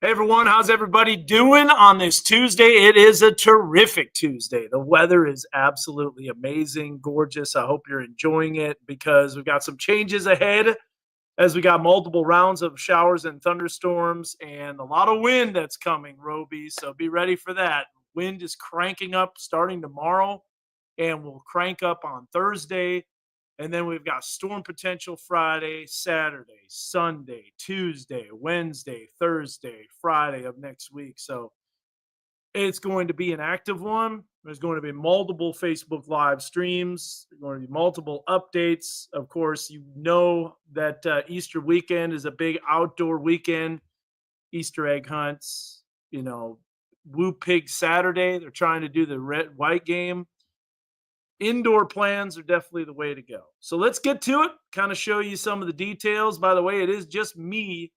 Hey everyone, how's everybody doing on this Tuesday? It is a terrific Tuesday. The weather is absolutely amazing, gorgeous. I hope you're enjoying it because we've got some changes ahead as we got multiple rounds of showers and thunderstorms and a lot of wind that's coming, Roby. So be ready for that. Wind is cranking up starting tomorrow and will crank up on Thursday. And then we've got storm potential Friday, Saturday, Sunday, Tuesday, Wednesday, Thursday, Friday of next week. So it's going to be an active one. There's going to be multiple Facebook live streams. There's going to be multiple updates. Of course, you know that Easter weekend is a big outdoor weekend. Easter egg hunts, Woo Pig Saturday. They're trying to do the red white game. Indoor plans are definitely the way to go. So let's get to it, kind of show you some of the details. By the way, it is just me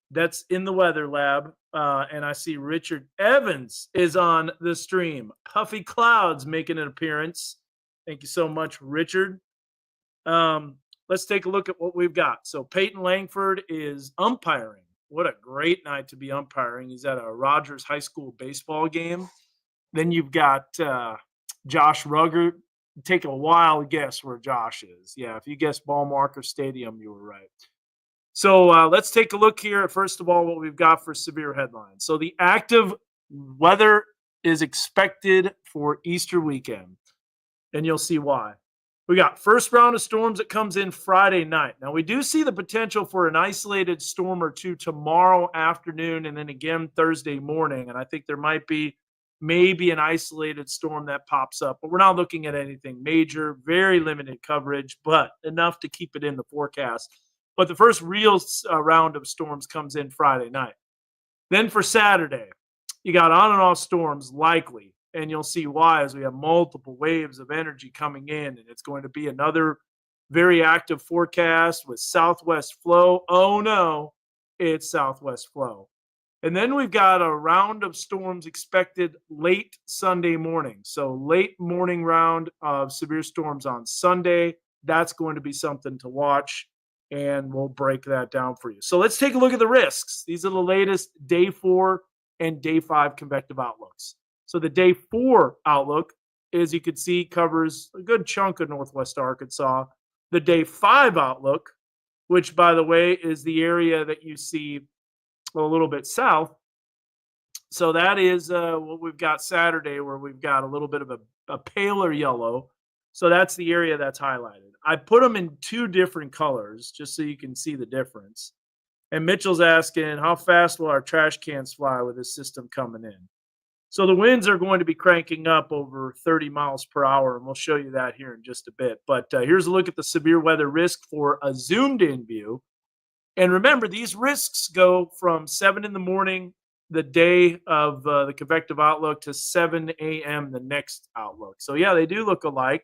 that's in the weather lab. And I see Richard Evans is on the stream. Puffy Clouds making an appearance. Thank you so much, Richard. Let's take a look at what we've got. So Peyton Langford is umpiring. What a great night to be umpiring. He's at a Rogers High School baseball game. Then you've got Josh Ruggert. Take a wild guess where Josh is. Yeah, if you guessed Ball Marker Stadium, you were right. So let's take a look here at, first of all, what we've got for severe headlines. So the active weather is expected for Easter weekend, and you'll see why. We got first round of storms that comes in Friday night. Now, we do see the potential for an isolated storm or two tomorrow afternoon and then again Thursday morning, and I think there might be maybe an isolated storm that pops up, but we're not looking at anything major, very limited coverage, but enough to keep it in the forecast. But the first real round of storms comes in Friday night. Then for Saturday, you got on and off storms likely, and you'll see why as we have multiple waves of energy coming in, and it's going to be another very active forecast with southwest flow. Oh no, it's southwest flow. And then we've got a round of storms expected late Sunday morning. So late morning round of severe storms on Sunday. That's going to be something to watch, and we'll break that down for you. So let's take a look at the risks. These are the latest day 4 and day 5 convective outlooks. So the day 4 outlook, as you can see, covers a good chunk of northwest Arkansas. The day 5 outlook, which, by the way, is the area that you see a little bit south. So that is what we've got Saturday, where we've got a little bit of a paler yellow. So that's the area that's highlighted. I put them in 2 different colors just so you can see the difference. And Mitchell's asking, how fast will our trash cans fly with this system coming in? So the winds are going to be cranking up over 30 miles per hour, and we'll show you that here in just a bit. But here's a look at the severe weather risk for a zoomed-in view. And remember, these risks go from 7 in the morning, the day of the convective outlook, to 7 a.m. the next outlook. So, yeah, they do look alike.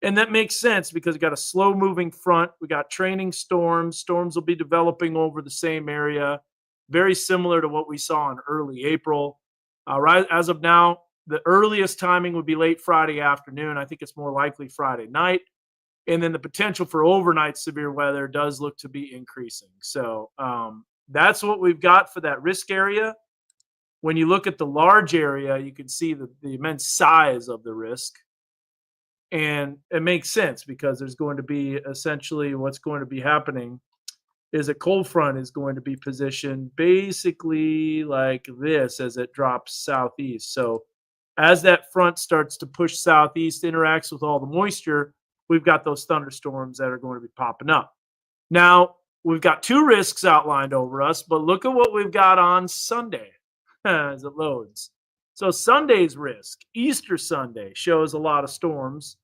And that makes sense because we got a slow-moving front. We got training storms. Storms will be developing over the same area, very similar to what we saw in early April. Right as of now, the earliest timing would be late Friday afternoon. I think it's more likely Friday night. And then the potential for overnight severe weather does look to be increasing. So that's what we've got for that risk area. When you look at the large area, you can see the immense size of the risk. And it makes sense because there's going to be essentially what's going to be happening is a cold front is going to be positioned basically like this as it drops southeast. So as that front starts to push southeast, interacts with all the moisture, we've got those thunderstorms that are going to be popping up. Now, we've got 2 risks outlined over us, but look at what we've got on Sunday as it loads. So Sunday's risk, Easter Sunday, shows a lot of storms,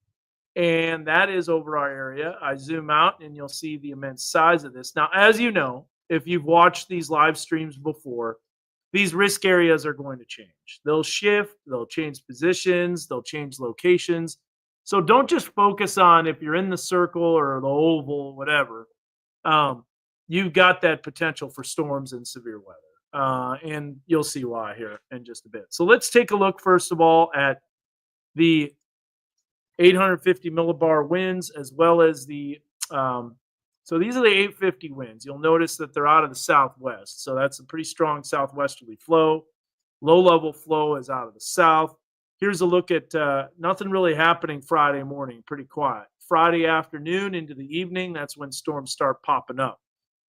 and that is over our area. I zoom out, and you'll see the immense size of this. Now, as you know, if you've watched these live streams before, these risk areas are going to change. They'll shift, they'll change positions, they'll change locations. So don't just focus on if you're in the circle or the oval, whatever. You've got that potential for storms and severe weather. And you'll see why here in just a bit. So let's take a look, first of all, at the 850 millibar winds as well as the So these are the 850 winds. You'll notice that they're out of the southwest. So that's a pretty strong southwesterly flow. Low level flow is out of the south. Here's a look at nothing really happening Friday morning, pretty quiet. Friday afternoon into the evening, that's when storms start popping up.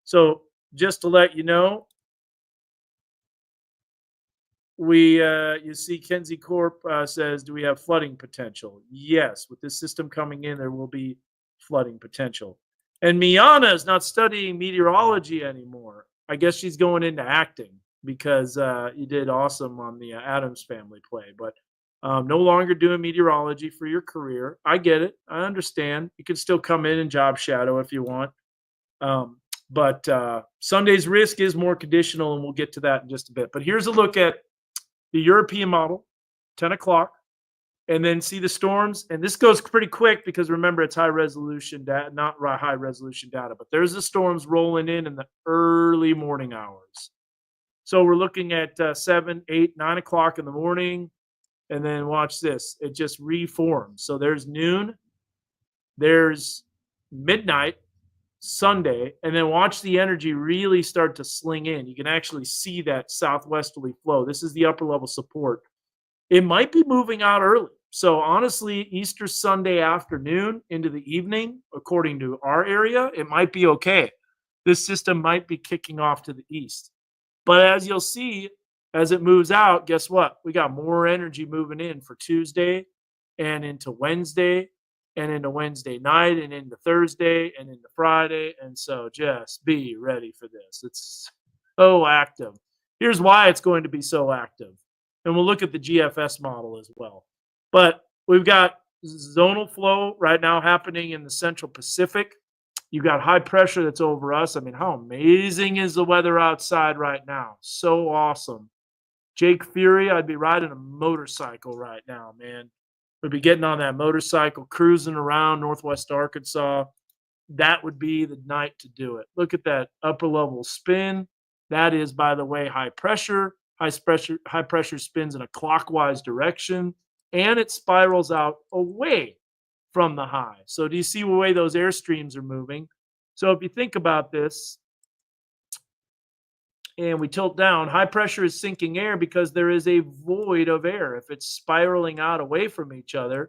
So just to let you know, you see Kenzie Corp says, do we have flooding potential? Yes, with this system coming in, there will be flooding potential. And Miana is not studying meteorology anymore. I guess she's going into acting because you did awesome on the Addams Family play, but no longer doing meteorology for your career. I get it. I understand. You can still come in and job shadow if you want. But Sunday's risk is more conditional, and we'll get to that in just a bit. But here's a look at the European model, 10 o'clock, and then see the storms. And this goes pretty quick because remember, it's high resolution data, not high resolution data, but there's the storms rolling in the early morning hours. So we're looking at 7, 8, 9 o'clock in the morning. And then watch this. It just reforms. So there's noon, there's midnight, Sunday, and then watch the energy really start to sling in. You can actually see that southwesterly flow. This is the upper level support. It might be moving out early. So honestly, Easter Sunday afternoon into the evening, according to our area, it might be okay. This system might be kicking off to the east. But as you'll see, as it moves out, guess what? We got more energy moving in for Tuesday and into Wednesday and into Wednesday night and into Thursday and into Friday. And so just be ready for this. It's so active. Here's why it's going to be so active. And we'll look at the GFS model as well. But we've got zonal flow right now happening in the Central Pacific. You've got high pressure that's over us. I mean, how amazing is the weather outside right now? So awesome. Jake Fury, I'd be riding a motorcycle right now, man. We'd be getting on that motorcycle, cruising around Northwest Arkansas. That would be the night to do it. Look at that upper level spin. That is, by the way, high pressure. High pressure spins in a clockwise direction, and it spirals out away from the high. So do you see the way those airstreams are moving? So if you think about this, and we tilt down, high pressure is sinking air because there is a void of air. If it's spiraling out away from each other,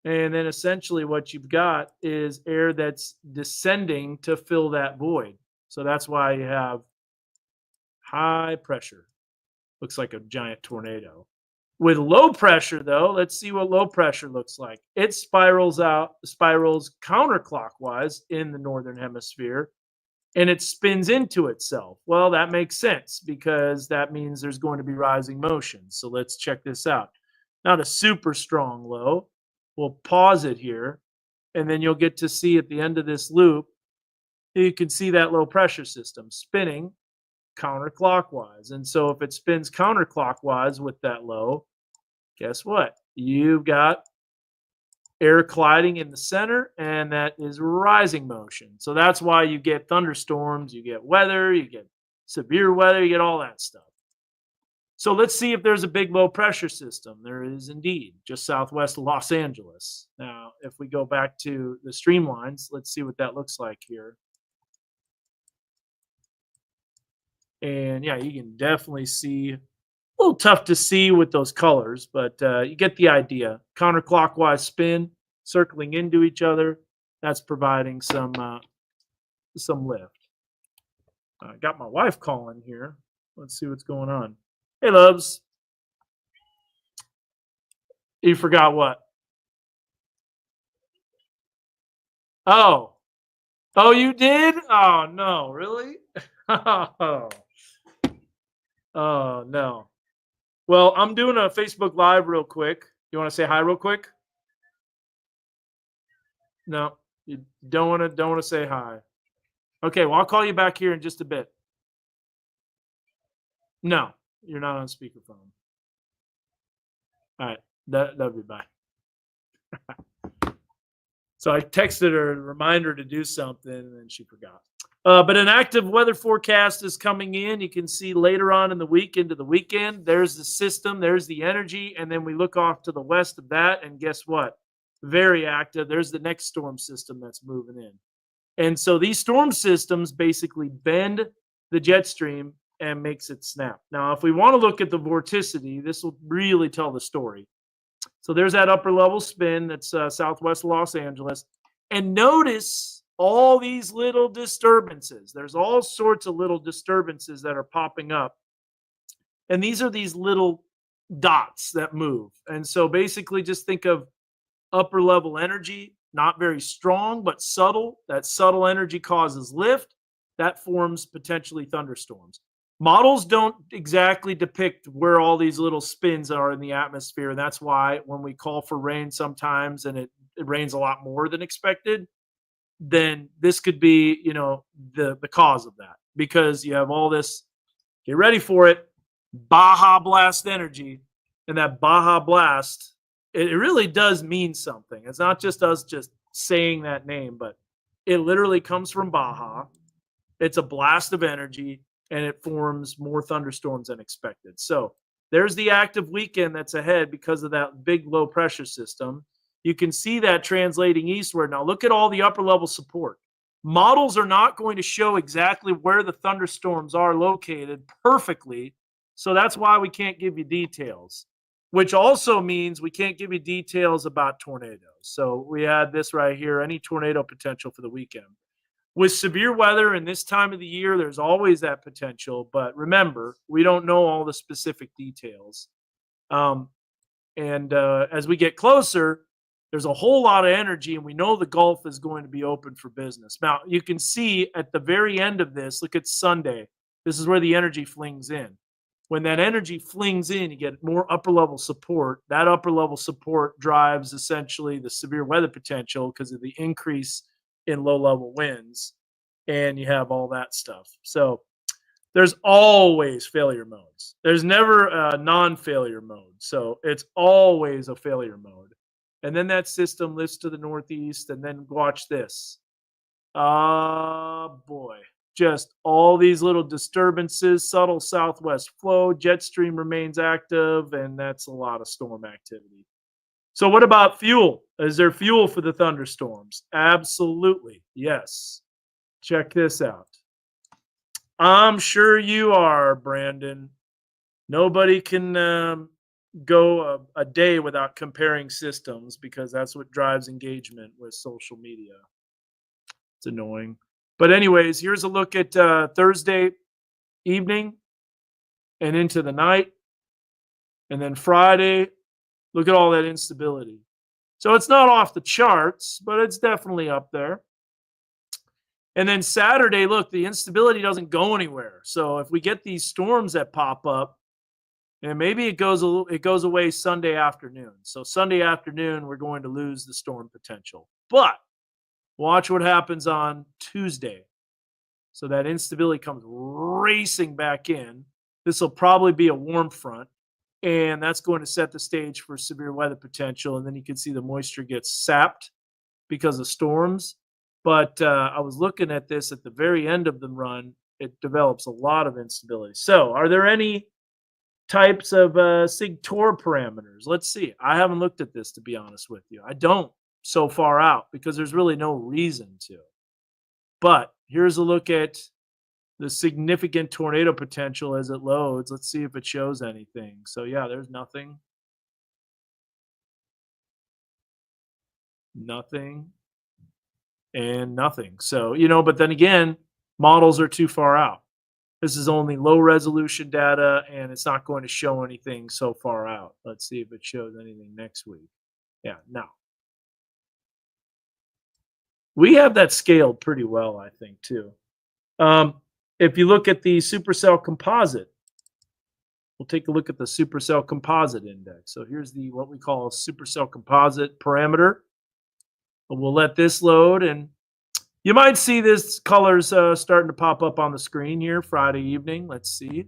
and then essentially what you've got is air that's descending to fill that void. So that's why you have high pressure. Looks like a giant tornado. With low pressure, though, let's see what low pressure looks like. It spirals counterclockwise in the northern hemisphere, and it spins into itself. Well, that makes sense because that means there's going to be rising motion. So let's check this out. Not a super strong low. We'll pause it here, and then you'll get to see at the end of this loop, you can see that low pressure system spinning counterclockwise. And so if it spins counterclockwise with that low, guess what? You've got air colliding in the center, and that is rising motion. So that's why you get thunderstorms, you get weather, you get severe weather, you get all that stuff. So let's see if there's a big low pressure system. There is indeed, just southwest of Los Angeles. Now, if we go back to the streamlines, let's see what that looks like here. And yeah, you can definitely see, a little tough to see with those colors, but you get the idea. Counterclockwise spin, circling into each other. That's providing some lift. I got my wife calling here. Let's see what's going on. Hey, loves. You forgot what? Oh, you did? Oh no, really? Oh. Oh, no. Well, I'm doing a Facebook Live real quick. You want to say hi real quick? No, you don't want to say hi. Okay, well, I'll call you back here in just a bit. No, you're not on speakerphone. All right, that'll be bye. So I texted her a reminder to do something, and then she forgot. But an active weather forecast is coming in. You can see later on in the week into the weekend, there's the system, there's the energy, and then we look off to the west of that, and guess what? Very active. There's the next storm system that's moving in. And so these storm systems basically bend the jet stream and makes it snap. Now, if we want to look at the vorticity, this will really tell the story. So there's that upper level spin that's southwest Los Angeles. And notice all these little disturbances. There's all sorts of little disturbances that are popping up. And these are these little dots that move. And so basically just think of upper level energy, not very strong, but subtle. That subtle energy causes lift. That forms potentially thunderstorms. Models don't exactly depict where all these little spins are in the atmosphere. And that's why when we call for rain sometimes and it rains a lot more than expected, then this could be, the cause of that. Because you have all this, get ready for it, Baja Blast energy. And that Baja Blast, it really does mean something. It's not just us just saying that name, but it literally comes from Baja. It's a blast of energy, and it forms more thunderstorms than expected. So there's the active weekend that's ahead because of that big low pressure system. You can see that translating eastward. Now look at all the upper level support. Models are not going to show exactly where the thunderstorms are located perfectly. So that's why we can't give you details, which also means we can't give you details about tornadoes. So we had this right here, any tornado potential for the weekend. With severe weather in this time of the year, there's always that potential. But remember, we don't know all the specific details. As we get closer, there's a whole lot of energy, and we know the Gulf is going to be open for business. Now, you can see at the very end of this, look at Sunday. This is where the energy flings in. When that energy flings in, you get more upper level support. That upper level support drives essentially the severe weather potential because of the increase in low level winds, and you have all that stuff. So there's always failure modes. There's never a non-failure mode. So it's always a failure mode. And then that system lifts to the northeast, and then watch this. Boy. Just all these little disturbances, subtle southwest flow, jet stream remains active, and that's a lot of storm activity. So what about fuel? Is there fuel for the thunderstorms? Absolutely. Yes. Check this out. I'm sure you are, Brandon. Nobody can go a day without comparing systems because that's what drives engagement with social media. It's annoying. But anyways, here's a look at Thursday evening and into the night. And then Friday, look at all that instability. So it's not off the charts, but it's definitely up there. And then Saturday, look, the instability doesn't go anywhere. So if we get these storms that pop up, and maybe it goes away Sunday afternoon. So Sunday afternoon, we're going to lose the storm potential. But watch what happens on Tuesday. So that instability comes racing back in. This will probably be a warm front, and that's going to set the stage for severe weather potential. And then you can see the moisture gets sapped because of storms. But I was looking at this at the very end of the run. It develops a lot of instability. So are there any types of SIG-TOR parameters? Let's see. I haven't looked at this, to be honest with you. I don't so far out because there's really no reason to. But here's a look at the significant tornado potential as it loads. Let's see if it shows anything. So yeah, there's nothing. Nothing. And nothing. So, but then again, models are too far out. This is only low resolution data, and it's not going to show anything so far out. Let's see if it shows anything next week. Yeah, no. We have that scaled pretty well, I think, too. If you look at the supercell composite, we'll take a look at the supercell composite index. So here's what we call a supercell composite parameter. We'll let this load, and you might see this colors starting to pop up on the screen here Friday evening. Let's see.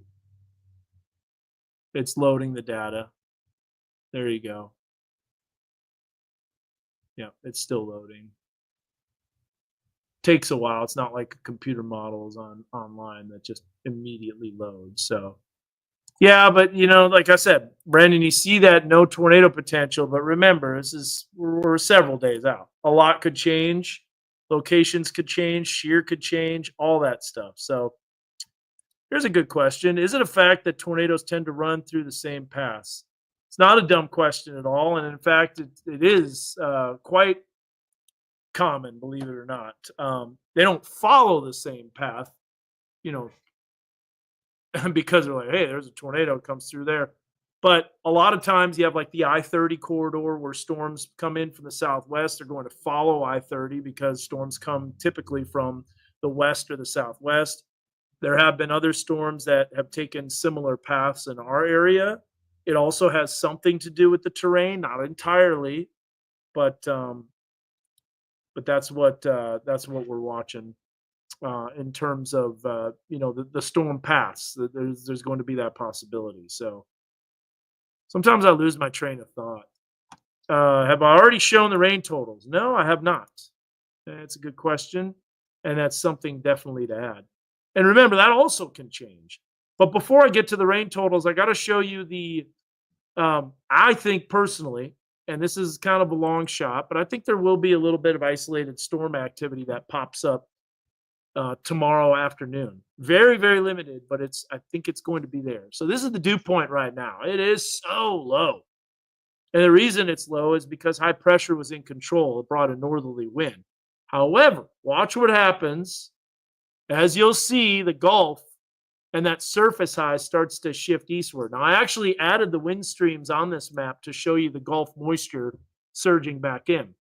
It's loading the data. There you go. Yeah, it's still loading. Takes a while. It's not like computer models online that just immediately load. So yeah, but like I said, Brandon, you see that no tornado potential, but remember, we're several days out. A lot could change. Locations could change, shear could change, all that stuff. So here's a good question. Is it a fact that tornadoes tend to run through the same paths? It's not a dumb question at all. And in fact, it is quite common, believe it or not. They don't follow the same path, you know, because they're like, hey, there's a tornado comes through there. But a lot of times you have like the I-30 corridor where storms come in from the southwest. They're going to follow I-30 because storms come typically from the west or the southwest. There have been other storms that have taken similar paths in our area. It also has something to do with the terrain, not entirely, but that's what we're watching in terms of the storm paths. There's going to be that possibility. So sometimes I lose my train of thought. Have I already shown the rain totals? No, I have not. That's a good question, and that's something definitely to add. And remember, that also can change. But before I get to the rain totals, I got to show you I think personally, and this is kind of a long shot, but I think there will be a little bit of isolated storm activity that pops up tomorrow afternoon. Very, very limited, but I think it's going to be there. So this is the dew point right now. It is so low. And the reason it's low is because high pressure was in control. It brought a northerly wind. However, watch what happens. As you'll see, the Gulf and that surface high starts to shift eastward. Now, I actually added the wind streams on this map to show you the Gulf moisture surging back in.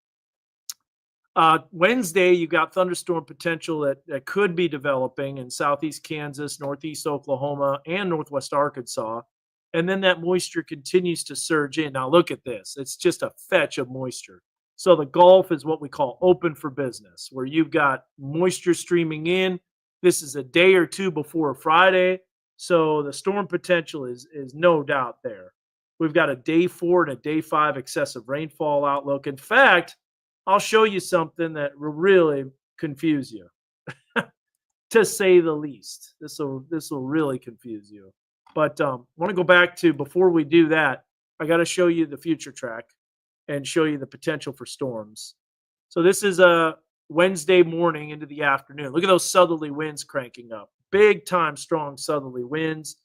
Wednesday, you got thunderstorm potential that could be developing in southeast Kansas, northeast Oklahoma, and northwest Arkansas. And then that moisture continues to surge in. Now, look at this. It's just a fetch of moisture. So the Gulf is what we call open for business, where you've got moisture streaming in. This is a day or two before Friday. So the storm potential is no doubt there. We've got a day 4 and a day 5 excessive rainfall outlook. In fact, I'll show you something that will really confuse you, to say the least. This will really confuse you. But I want to go back to, before we do that, I got to show you the future track and show you the potential for storms. So this is a Wednesday morning into the afternoon. Look at those southerly winds cranking up. Big time strong southerly winds.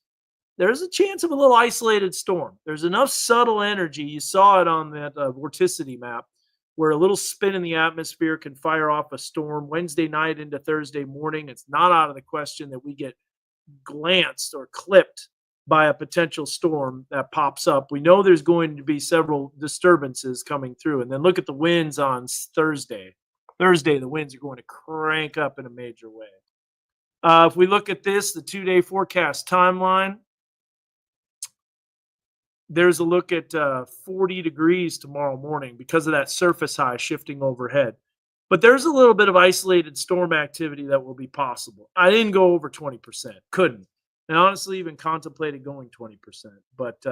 There's a chance of a little isolated storm. There's enough subtle energy. You saw it on that vorticity map, where a little spin in the atmosphere can fire off a storm Wednesday night into Thursday morning. It's not out of the question that we get glanced or clipped by a potential storm that pops up. We know there's going to be several disturbances coming through. And then look at the winds on Thursday. Thursday, the winds are going to crank up in a major way. If we look at this, the 2-day forecast timeline, there's a look at 40 degrees tomorrow morning because of that surface high shifting overhead. But there's a little bit of isolated storm activity that will be possible. I didn't go over 20%. Couldn't. And honestly, even contemplated going 20%. But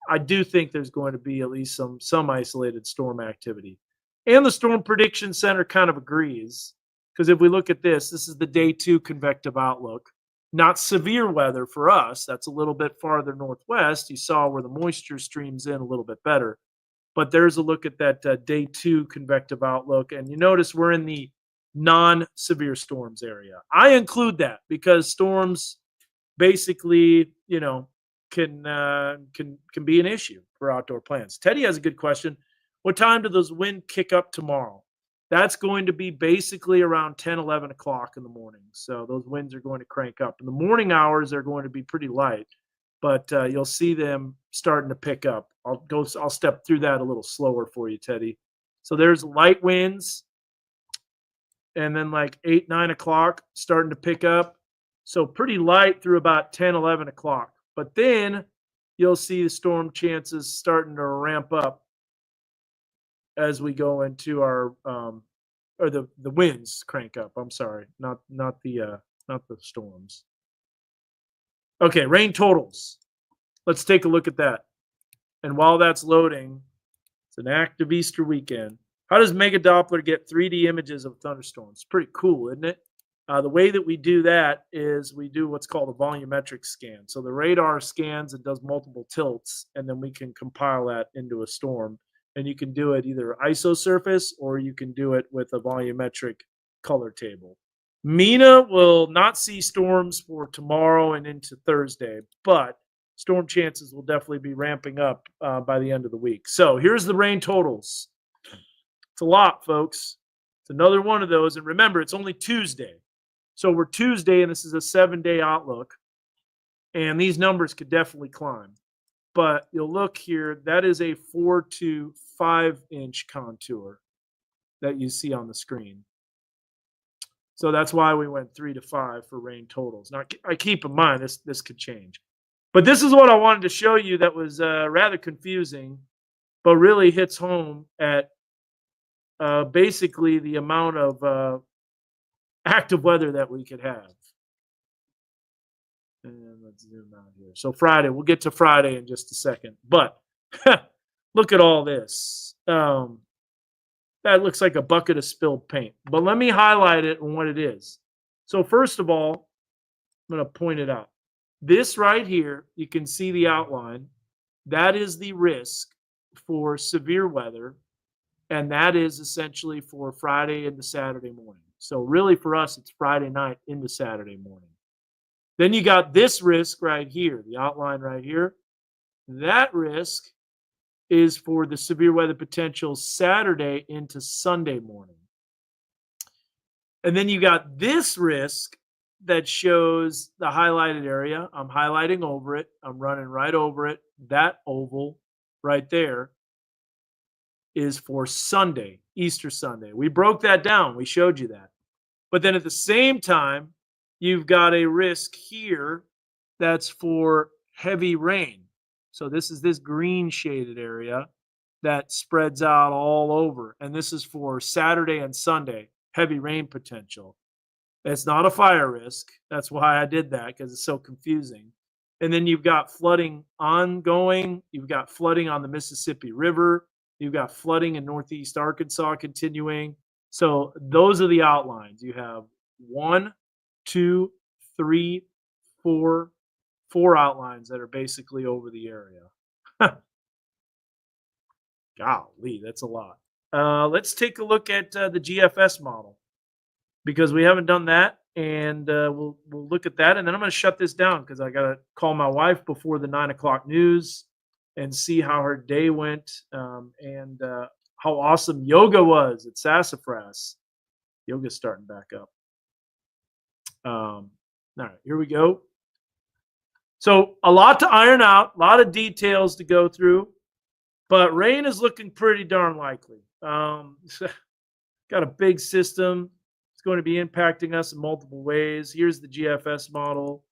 I do think there's going to be at least some isolated storm activity. And the Storm Prediction Center kind of agrees. Because if we look at this is the day 2 convective outlook. Not severe weather for us. That's a little bit farther northwest. You saw where the moisture streams in a little bit better. But there's a look at that day 2 convective outlook. And you notice we're in the non-severe storms area. I include that because storms basically, can be an issue for outdoor plans. Teddy has a good question. What time do those wind kick up tomorrow? That's going to be basically around 10, 11 o'clock in the morning. So those winds are going to crank up. In the morning hours, they're going to be pretty light, but you'll see them starting to pick up. I'll step through that a little slower for you, Teddy. So there's light winds, and then like 8, 9 o'clock starting to pick up. So pretty light through about 10, 11 o'clock. But then you'll see the storm chances starting to ramp up as we go into our or the winds crank up. I'm sorry, not the storms. Okay, rain totals. Let's take a look at that. And while that's loading, it's an active Easter weekend. How does Mega Doppler get 3D images of thunderstorms? It's pretty cool, isn't it? The way that we do that is we do what's called a volumetric scan. So the radar scans and does multiple tilts, and then we can compile that into a storm. And you can do it either ISO surface or you can do it with a volumetric color table. MENA will not see storms for tomorrow and into Thursday, but storm chances will definitely be ramping up by the end of the week. So here's the rain totals. It's a lot, folks. It's another one of those. And remember, it's only Tuesday. So we're Tuesday, and this is a 7-day outlook. And these numbers could definitely climb. But you'll look here, that is a 4 to 5 inch contour that you see on the screen. So that's why we went 3 to 5 for rain totals. Now, I keep in mind this could change. But this is what I wanted to show you that was rather confusing, but really hits home at basically the amount of active weather that we could have. And let's zoom out here. So Friday, we'll get to Friday in just a second. But look at all this. That looks like a bucket of spilled paint. But let me highlight it and what it is. So first of all, I'm going to point it out. This right here, you can see the outline. That is the risk for severe weather. And that is essentially for Friday into Saturday morning. So really for us, it's Friday night into Saturday morning. Then you got this risk right here, the outline right here. That risk is for the severe weather potential Saturday into Sunday morning. And then you got this risk that shows the highlighted area. I'm highlighting over it. I'm running right over it. That oval right there is for Sunday, Easter Sunday. We broke that down. We showed you that. But then at the same time, you've got a risk here that's for heavy rain. So this is this green shaded area that spreads out all over. And this is for Saturday and Sunday, heavy rain potential. It's not a fire risk. That's why I did that, because it's so confusing. And then you've got flooding ongoing. You've got flooding on the Mississippi River. You've got flooding in northeast Arkansas continuing. So those are the outlines. You have 1, 2, 3, 4 outlines that are basically over the area. Golly, that's a lot. Let's take a look at the GFS model, because we haven't done that, and we'll look at that, and then I'm going to shut this down because I got to call my wife before the 9 o'clock news and see how her day went, and how awesome yoga was at Sassafras. Yoga's starting back up. All right, here we go. So a lot to iron out, a lot of details to go through, but rain is looking pretty darn likely. Got a big system. It's going to be impacting us in multiple ways. Here's the GFS model.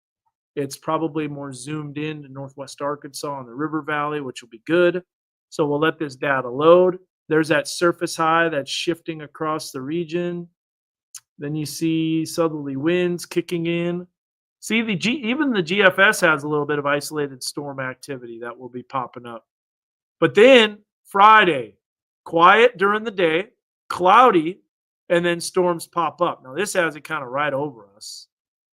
It's probably more zoomed in to northwest Arkansas and the river valley, which will be good. So we'll let this data load. There's that surface high that's shifting across the region. Then you see southerly winds kicking in. See, even the GFS has a little bit of isolated storm activity that will be popping up. But then Friday, quiet during the day, cloudy, and then storms pop up. Now, this has it kind of right over us.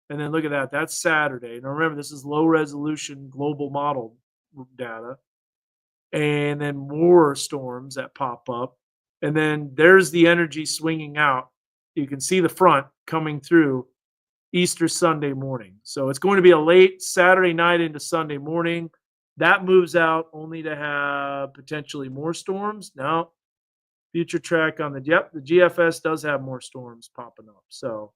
And then look at that. That's Saturday. Now, remember, this is low-resolution global model data. And then more storms that pop up. And then there's the energy swinging out. You can see the front coming through Easter Sunday morning. So it's going to be a late Saturday night into Sunday morning. That moves out only to have potentially more storms. Now, future track on the GFS does have more storms popping up. So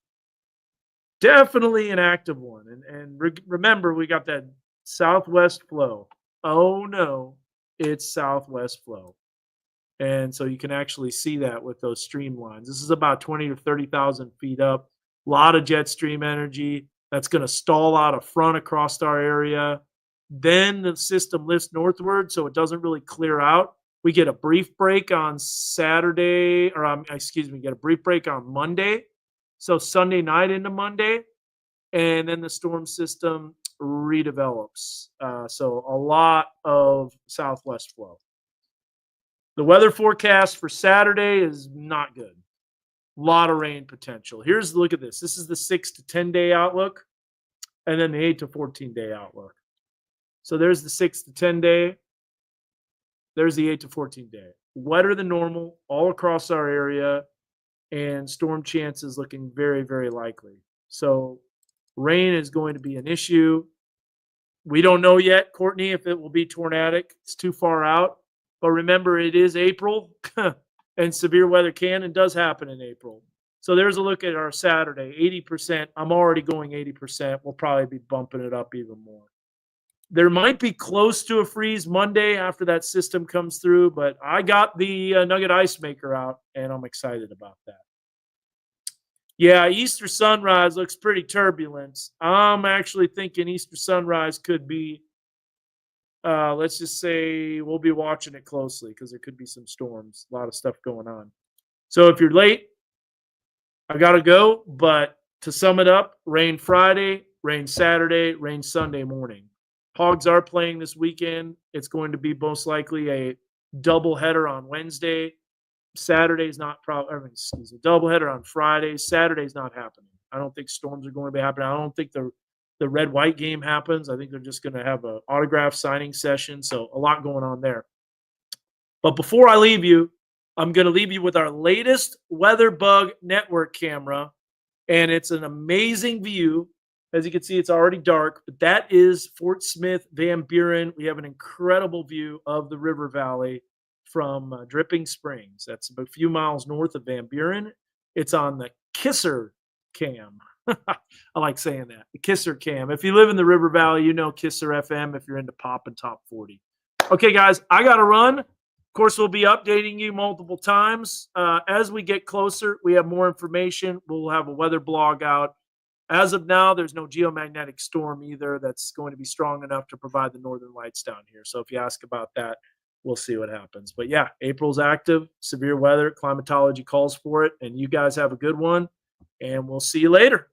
definitely an active one. And remember, we got that southwest flow. Oh, no, it's southwest flow. And so you can actually see that with those streamlines. This is about 20 to 30,000 feet up. A lot of jet stream energy. That's going to stall out a front across our area. Then the system lifts northward, so it doesn't really clear out. We get a brief break on Saturday, or get a brief break on Monday. So Sunday night into Monday, and then the storm system redevelops. So a lot of southwest flow. The weather forecast for Saturday is not good. A lot of rain potential. Look at this. This is the 6 to 10 day outlook, and then the 8 to 14 day outlook. So there's the 6 to 10 day. There's the 8 to 14 day. wetter than normal all across our area, and storm chances looking very, very likely. So rain is going to be an issue. We don't know yet, Courtney, if it will be tornadic. It's too far out. But remember, it is April, and severe weather can and does happen in April. So there's a look at our Saturday, 80%. I'm already going 80%. We'll probably be bumping it up even more. There might be close to a freeze Monday after that system comes through, but I got the Nugget Ice Maker out, and I'm excited about that. Yeah, Easter sunrise looks pretty turbulent. I'm actually thinking Easter sunrise could be, let's just say we'll be watching it closely because there could be some storms, a lot of stuff going on. So if you're late, I got to go. But to sum it up, rain Friday, rain Saturday, rain Sunday morning. Hogs are playing this weekend. It's going to be most likely a doubleheader on Wednesday. Saturday's not probably, excuse me, doubleheader on Friday. Saturday's not happening. I don't think storms are going to be happening. I don't think the red-white game happens. I think they're just going to have an autograph signing session. So a lot going on there. But before I leave you, I'm going to leave you with our latest WeatherBug network camera. And it's an amazing view. As you can see, it's already dark, but that is Fort Smith, Van Buren. We have an incredible view of the river valley from Dripping Springs. That's a few miles north of Van Buren. It's on the Kisser cam. I like saying that, the Kisser cam. If you live in the river valley, you know Kisser FM if you're into pop and top 40. Okay, guys, I got to run. Of course, we'll be updating you multiple times. As we get closer, we have more information. We'll have a weather blog out. As of now, there's no geomagnetic storm either that's going to be strong enough to provide the northern lights down here. So if you ask about that, we'll see what happens. But yeah, April's active, severe weather, climatology calls for it, and you guys have a good one, and we'll see you later.